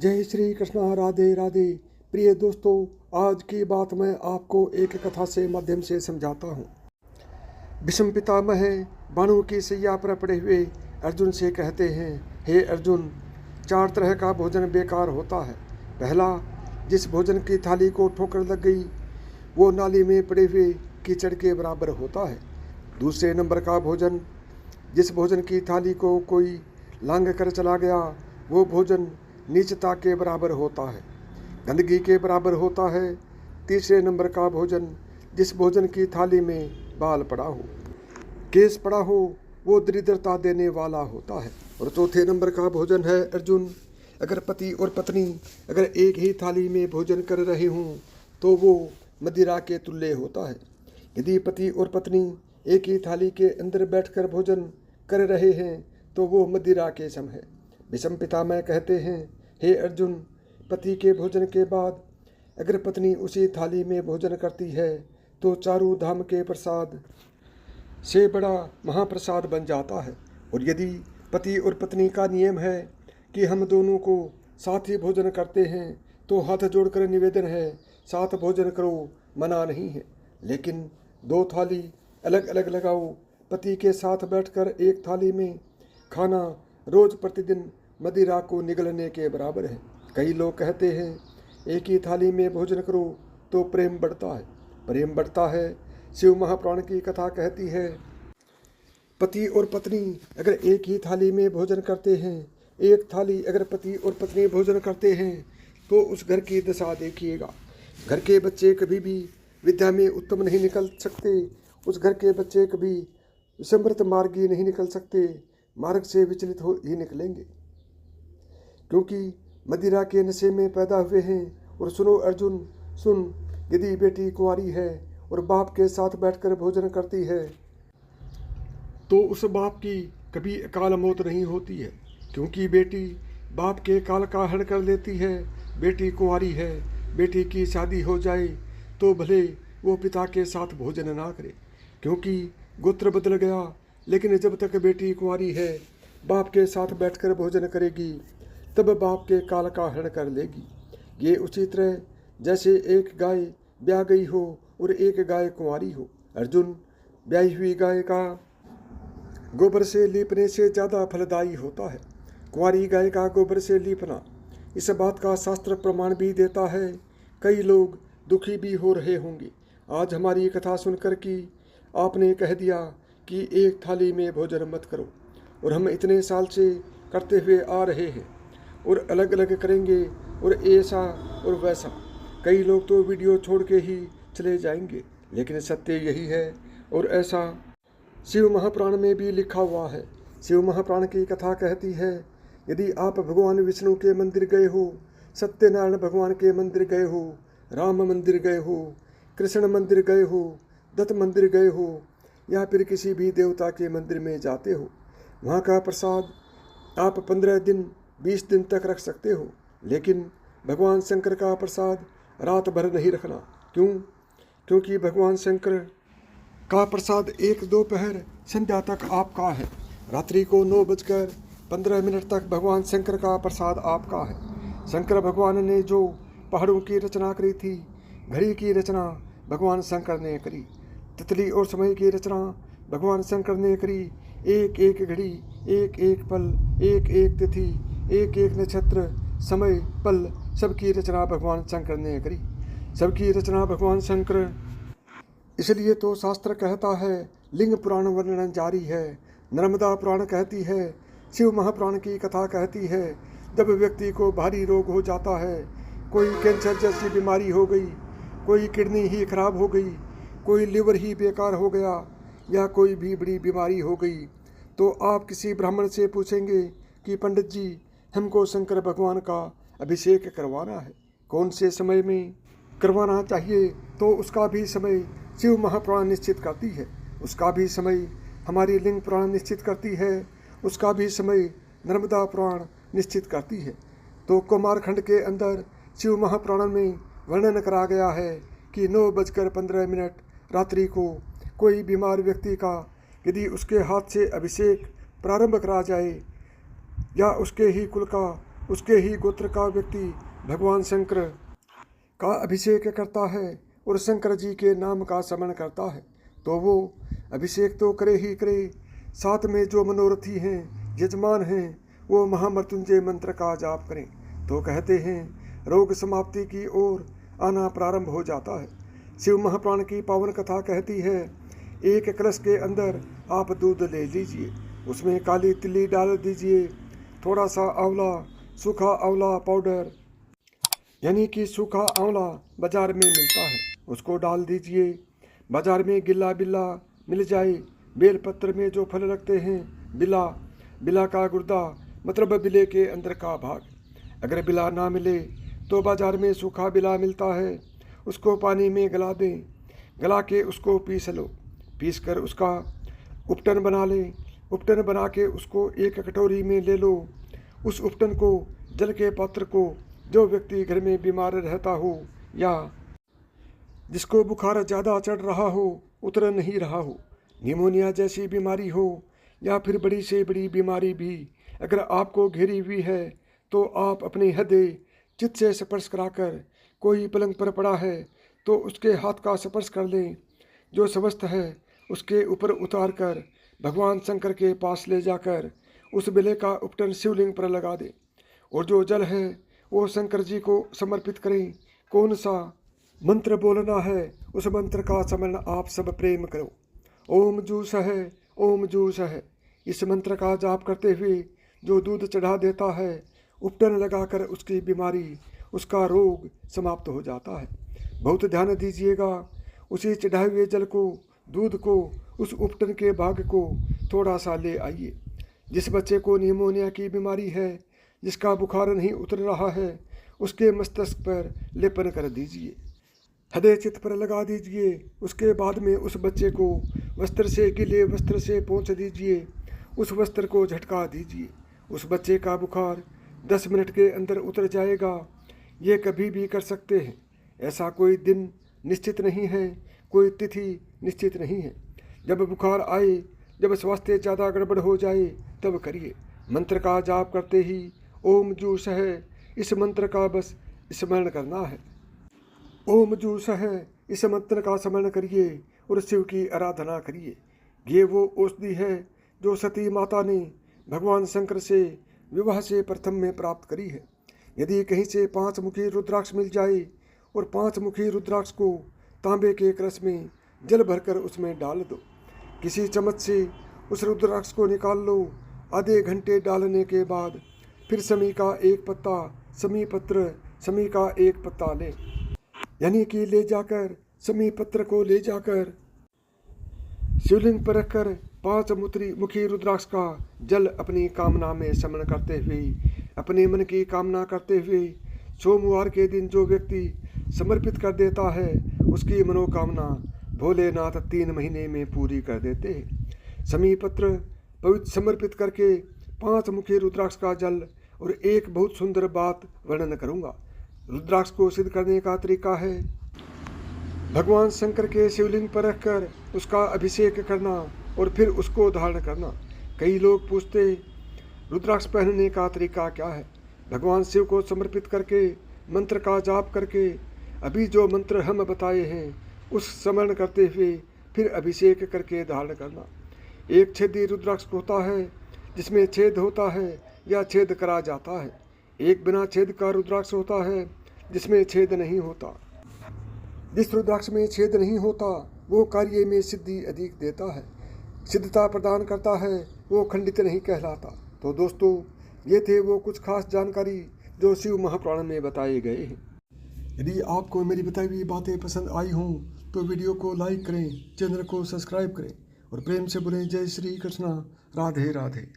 जय श्री कृष्णा, राधे राधे। प्रिय दोस्तों, आज की बात मैं आपको एक कथा से माध्यम से समझाता हूँ। भीष्म पितामह बाणों की सैया पर पड़े हुए अर्जुन से कहते हैं, हे अर्जुन, 4 तरह का भोजन बेकार होता है। पहला, जिस भोजन की थाली को ठोकर लग गई वो नाली में पड़े हुए कीचड़ के बराबर होता है। दूसरे नंबर का भोजन, जिस भोजन की थाली को कोई लांघ कर चला गया वो भोजन नीचता के बराबर होता है, गंदगी के बराबर होता है। तीसरे नंबर का भोजन, जिस भोजन की थाली में बाल पड़ा हो, केस पड़ा हो, वो दरिद्रता देने वाला होता है। और चौथे नंबर का भोजन है अर्जुन, अगर पति और पत्नी अगर एक ही थाली में भोजन कर रहे हों तो वो मदिरा के तुल्य होता है। यदि पति और पत्नी एक ही थाली के अंदर बैठकर भोजन कर रहे हैं तो वो मदिरा के सम है। भीष्म पितामह कहते हैं, हे अर्जुन, पति के भोजन के बाद अगर पत्नी उसी थाली में भोजन करती है तो चारों धाम के प्रसाद से बड़ा महाप्रसाद बन जाता है। और यदि पति और पत्नी का नियम है कि हम दोनों को साथ ही भोजन करते हैं तो हाथ जोड़कर निवेदन है, साथ भोजन करो, मना नहीं है। लेकिन 2 थाली अलग अलग लगाओ। पति के साथ बैठकर एक थाली में खाना रोज प्रतिदिन मदिरा को निगलने के बराबर है। कई लोग कहते हैं एक ही थाली में भोजन करो तो प्रेम बढ़ता है। प्रेम बढ़ता है। शिव महापुराण की कथा कहती है, पति और पत्नी अगर एक ही थाली में भोजन करते हैं, एक थाली अगर पति और पत्नी भोजन करते हैं तो उस घर की दशा देखिएगा। घर के बच्चे कभी भी विद्या में उत्तम नहीं निकल सकते। उस घर के बच्चे कभी समृद्ध मार्गी नहीं निकल सकते, मार्ग से विचलित हो ही निकलेंगे, क्योंकि मदिरा के नशे में पैदा हुए हैं। और सुनो अर्जुन, सुन, यदि बेटी कुंवारी है और बाप के साथ बैठकर भोजन करती है तो उस बाप की कभी अकाल मौत नहीं होती है, क्योंकि बेटी बाप के काल का हरण कर लेती है। बेटी कुंवारी है, बेटी की शादी हो जाए तो भले वो पिता के साथ भोजन ना करे, क्योंकि गोत्र बदल गया। लेकिन जब तक बेटी कुंवारी है, बाप के साथ बैठकर भोजन करेगी तब बाप के काल का हरण कर लेगी। ये उसी तरह जैसे एक गाय ब्याह गई हो और एक गाय कुंवारी हो। अर्जुन, ब्याही हुई गाय का गोबर से लीपने से ज़्यादा फलदायी होता है कुंवारी गाय का गोबर से लीपना। इस बात का शास्त्र प्रमाण भी देता है। कई लोग दुखी भी हो रहे होंगे आज हमारी कथा सुनकर कि आपने कह दिया कि एक थाली में भोजन मत करो, और हम इतने साल से करते हुए आ रहे हैं और अलग अलग करेंगे और ऐसा और वैसा। कई लोग तो वीडियो छोड़ के ही चले जाएंगे, लेकिन सत्य यही है और ऐसा शिव महापुराण में भी लिखा हुआ है। शिव महापुराण की कथा कहती है, यदि आप भगवान विष्णु के मंदिर गए हो, सत्यनारायण भगवान के मंदिर गए हो, राम मंदिर गए हो, कृष्ण मंदिर गए हो, दत्त मंदिर गए हो, या फिर किसी भी देवता के मंदिर में जाते हो, वहाँ का प्रसाद आप 15 दिन 20 दिन तक रख सकते हो। लेकिन भगवान शंकर का प्रसाद रात भर नहीं रखना। क्यों? क्योंकि भगवान शंकर का प्रसाद 1 दोपहर संध्या तक आपका है। रात्रि को 9:15 तक भगवान शंकर का प्रसाद आपका है। शंकर भगवान ने जो पहाड़ों की रचना करी थी, घड़ी की रचना भगवान शंकर ने करी, तितली और समय की रचना भगवान शंकर ने करी। एक एक घड़ी, एक एक पल, एक एक तिथि, एक एक नक्षत्र, समय, पल, सबकी रचना भगवान शंकर ने करी। सबकी रचना भगवान शंकर। इसलिए तो शास्त्र कहता है, लिंग पुराण वर्णन जारी है। नर्मदा पुराण कहती है, शिव महापुराण की कथा कहती है, जब व्यक्ति को भारी रोग हो जाता है, कोई कैंसर जैसी बीमारी हो गई, कोई किडनी ही खराब हो गई, कोई लिवर ही बेकार हो गया, या कोई भी बड़ी बीमारी हो गई, तो आप किसी ब्राह्मण से पूछेंगे कि पंडित जी, हमको शंकर भगवान का अभिषेक करवाना है, कौन से समय में करवाना चाहिए? तो उसका भी समय शिव महापुराण निश्चित करती है, उसका भी समय हमारी लिंग पुराण निश्चित करती है, उसका भी समय नर्मदा पुराण निश्चित करती है। तो कुमारखंड के अंदर शिव महापुराण में वर्णन करा गया है कि 9:15 रात्रि को कोई बीमार व्यक्ति का यदि उसके हाथ से अभिषेक प्रारंभ करा जाए, या उसके ही कुल का उसके ही गोत्र का व्यक्ति भगवान शंकर का अभिषेक करता है और शंकर जी के नाम का स्मरण करता है, तो वो अभिषेक तो करे ही करे, साथ में जो मनोरथी हैं, यजमान हैं, वो महामृत्युंजय मंत्र का जाप करें तो कहते हैं रोग समाप्ति की ओर आना प्रारंभ हो जाता है। शिव महापुराण की पावन कथा कहती है, एक कलश के अंदर आप दूध ले लीजिए, उसमें काली तिल्ली डाल दीजिए, थोड़ा सा आंवला, सूखा आंवला पाउडर यानी कि सूखा आंवला बाजार में मिलता है, उसको डाल दीजिए। बाजार में गिल्ला बिल्ला मिल जाए, बेलपत्र में जो फल रखते हैं, बिला, बिला का गुर्दा मतलब बिले के अंदर का भाग। अगर बिला ना मिले तो बाजार में सूखा बिला मिलता है, उसको पानी में गला दें, गला के उसको पीस लो, पीस कर उसका उपटन बना लें, उपटन बना के उसको एक कटोरी में ले लो। उस उपटन को, जल के पात्र को, जो व्यक्ति घर में बीमार रहता हो या जिसको बुखार ज़्यादा चढ़ रहा हो, उतर नहीं रहा हो, निमोनिया जैसी बीमारी हो या फिर बड़ी से बड़ी बीमारी भी अगर आपको घेरी हुई है, तो आप अपने हृदय चित्त से स्पर्श कराकर, कोई पलंग पर पड़ा है तो उसके हाथ का स्पर्श कर लें, जो स्वस्थ है उसके ऊपर उतार कर भगवान शंकर के पास ले जाकर उस बिले का उपटन शिवलिंग पर लगा दें और जो जल है वो शंकर जी को समर्पित करें। कौन सा मंत्र बोलना है, उस मंत्र का स्मरण आप सब प्रेम करो। ओम जूस है, ओम जूस है। इस मंत्र का जाप करते हुए जो दूध चढ़ा देता है, उपटन लगाकर उसकी बीमारी, उसका रोग समाप्त हो जाता है। बहुत ध्यान दीजिएगा, उसी चढ़ाए हुए जल को, दूध को, उस उपटन के भाग को थोड़ा सा ले आइए। जिस बच्चे को निमोनिया की बीमारी है, जिसका बुखार नहीं उतर रहा है, उसके मस्तिष्क पर लेपन कर दीजिए, हृदय चित्त पर लगा दीजिए। उसके बाद में उस बच्चे को वस्त्र से, गीले वस्त्र से पोंछ दीजिए, उस वस्त्र को झटका दीजिए। उस बच्चे का बुखार 10 मिनट के अंदर उतर जाएगा। ये कभी भी कर सकते हैं, ऐसा कोई दिन निश्चित नहीं है, कोई तिथि निश्चित नहीं है। जब बुखार आए, जब स्वास्थ्य ज़्यादा गड़बड़ हो जाए, तब करिए। मंत्र का जाप करते ही ओम जूस है, इस मंत्र का बस स्मरण करना है। ओम जूस है, इस मंत्र का स्मरण करिए और शिव की आराधना करिए। ये वो औषधि है जो सती माता ने भगवान शंकर से विवाह से प्रथम में प्राप्त करी है। यदि कहीं से 5 मुखी रुद्राक्ष मिल जाए और 5 मुखी रुद्राक्ष को तांबे के कलश में जल भरकर उसमें डाल दो, किसी चम्मच से उस रुद्राक्ष को निकाल लो। आधे घंटे डालने के बाद फिर समी का एक पत्ता, समी पत्र, समी का एक पत्ता लें, यानी कि ले जाकर समी पत्र को ले जाकर शिवलिंग पर रखकर 5 मुखी रुद्राक्ष का जल अपनी कामना में स्मरण करते हुए, अपने मन की कामना करते हुए, सोमवार के दिन जो व्यक्ति समर्पित कर देता है, उसकी मनोकामना भोलेनाथ 3 महीने में पूरी कर देते हैं। समी पत्र पवित्र समर्पित करके 5 मुखी रुद्राक्ष का जल और एक बहुत सुंदर बात वर्णन करूंगा। रुद्राक्ष को सिद्ध करने का तरीका है, भगवान शंकर के शिवलिंग पर रखकर उसका अभिषेक करना और फिर उसको धारण करना। कई लोग पूछते रुद्राक्ष पहनने का तरीका क्या है। भगवान शिव को समर्पित करके मंत्र का जाप करके अभी जो मंत्र हम बताए हैं उस स्मरण करते हुए फिर अभिषेक करके धारण करना। एक छेदी रुद्राक्ष होता है जिसमें छेद होता है या छेद करा जाता है। एक बिना छेद का रुद्राक्ष होता है जिसमें छेद नहीं होता। जिस रुद्राक्ष में छेद नहीं होता वो कार्य में सिद्धि अधिक देता है, सिद्धता प्रदान करता है, वो खंडित नहीं कहलाता। तो दोस्तों, ये थे वो कुछ खास जानकारी जो शिव महापुराण में बताए गए हैं। यदि आपको मेरी बताई हुई बातें पसंद आई हों तो वीडियो को लाइक करें, चैनल को सब्सक्राइब करें और प्रेम से बोलें जय श्री कृष्णा, राधे राधे।